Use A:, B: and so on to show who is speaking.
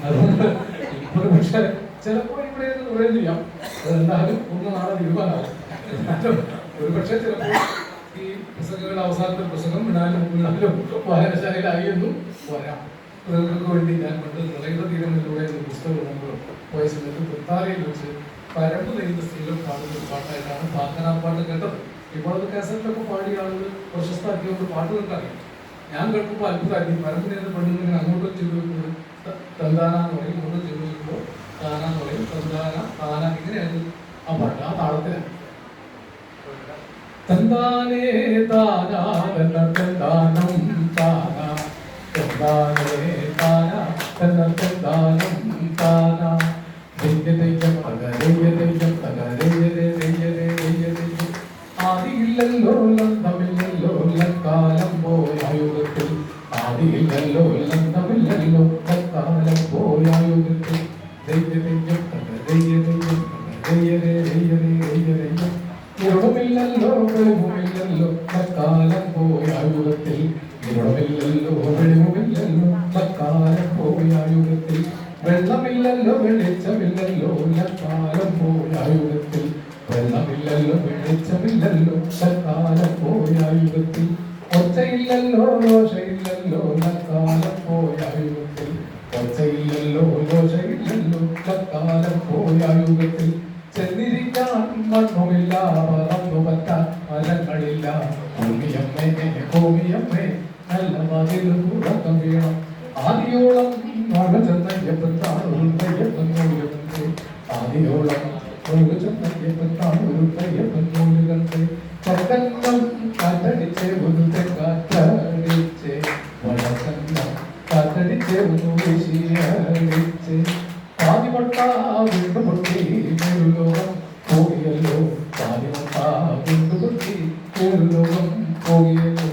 A: അതുകൊണ്ട് ഇപ്പോൾ പക്ഷേ ചിലപ്പോൾ ഇവിടെ കുറേ ചെയ്യാം. അതെന്തായാലും ഒന്ന് നാളെ തീരുമാനമാവും. ഒരു പക്ഷേ ചിലപ്പോൾ ഈ പുസ്തകങ്ങളുടെ അവസാനത്തെ പുസ്തകം വിടാനും വായനശാലയിലായി എന്നും പറയാം. പ്രതികൾക്ക് വേണ്ടി ഞാൻ പണ്ട് നിളയുടെ തീരങ്ങളിലൂടെ ഒരു പുസ്തകം നമ്മൾ പോയ സമയത്ത് തൃത്താലയിൽ വെച്ച് പരമ്പ് നെയ്യുന്ന സ്ത്രീകൾ പാടുന്ന ഒരു പാട്ടായിട്ടാണ് പാക്കനാ പാട്ട് കേട്ടത്. ഇപ്പോൾ അത് കാസറ്റിലൊക്കെ പാടിയ ആളുകൾ പ്രശസ്തമാക്കിയോണ്ട് പാട്ട് കേൾക്കാറില്ല. ഞാൻ കേൾക്കുമ്പോൾ അത്ഭുതമാക്കി. പരമ്പ് നെയ്യുന്ന പെണ്ണുങ്ങൾ അങ്ങോട്ടും ചെയ്തു തന്താന എന്ന് പറയും, ഇങ്ങോട്ടും ചെയ്തു താന എന്ന് പറയും, തന്താന താന, ഇങ്ങനെയാണ് ആ പാട്ട്. ആ താളത്തിലാണ് തന്താനേ താനാ തന്താനം താനാ തന്താനേ താനാ തന്താനം താനാ ആദിയില്ലല്ലോ ലന്തമില്ലല്ലോ ലക്കാലം പോയായുഗത്തിൽ ആദിയില്ലല്ലോ ലന്തമില്ലല്ലോ ലക്കാലം പോയായുഗത്തിൽ ഇരുളമില്ലല്ലോ വെളിവുമില്ലല്ലോ ലക്കാലം പോയായുഗത്തിൽ ഇരുളമില്ലല്ലോ വെളിവുമില്ലല്ലോ ലക്കാലം പോയായുഗത്തിൽ വെള്ളമില്ലല്ലോ വെളിച്ചമില്ലല്ലോ ലക്കാലം പോയായുഗത്തിൽ വെള്ളമില്ലല്ലോ വെളിച്ചമില്ലല്ലോ ലക്കാലം പോയായുഗത്തിൽ ഒച്ചയില്ലല്ലോ ദോഷയില്ലല്ലോ ലക്കാലം പോയായുഗത്തിൽ ഒച്ചയില്ലല്ലോ ദോഷയില്ലല്ലോ ലക്കാലം പോയായുഗത്തിൽ ചെന്നിരിക്കാൻ മണ്ണുമില്ല പറന്നു പറ്റാൻ മരങ്ങളില്ല ഭൂമിയമ്മേ ഭൂമിയമ്മേ നല്ല മതിൽ ഉറക്കം വീണം ആദിയോളം മഴ ചെന്നയ്യപ്പെട്ടാണ് ഒരു തയ്യപ്പന്നൂലുകൾക്ക് ആദിയോളം മഴ ചെന്നയ്യപ്പെട്ടാണ് ഒരു തയ്യപ്പന്നൂലുകൾക്ക് ചക്കന്നം കാറ്റടിച്ച് ഒരു കാറ്റടിച്ച് വഴക്കന്നം കാറ്റടിച്ച് ഒരു വീശിയടിച്ച് ആദിമട്ട വീണ്ടുപൊട്ടി ഒരു ലോകം പോകിയല്ലോ ആദിമട്ട വീണ്ടുപൊട്ടി ഒരു ലോകം പോകിയല്ലോ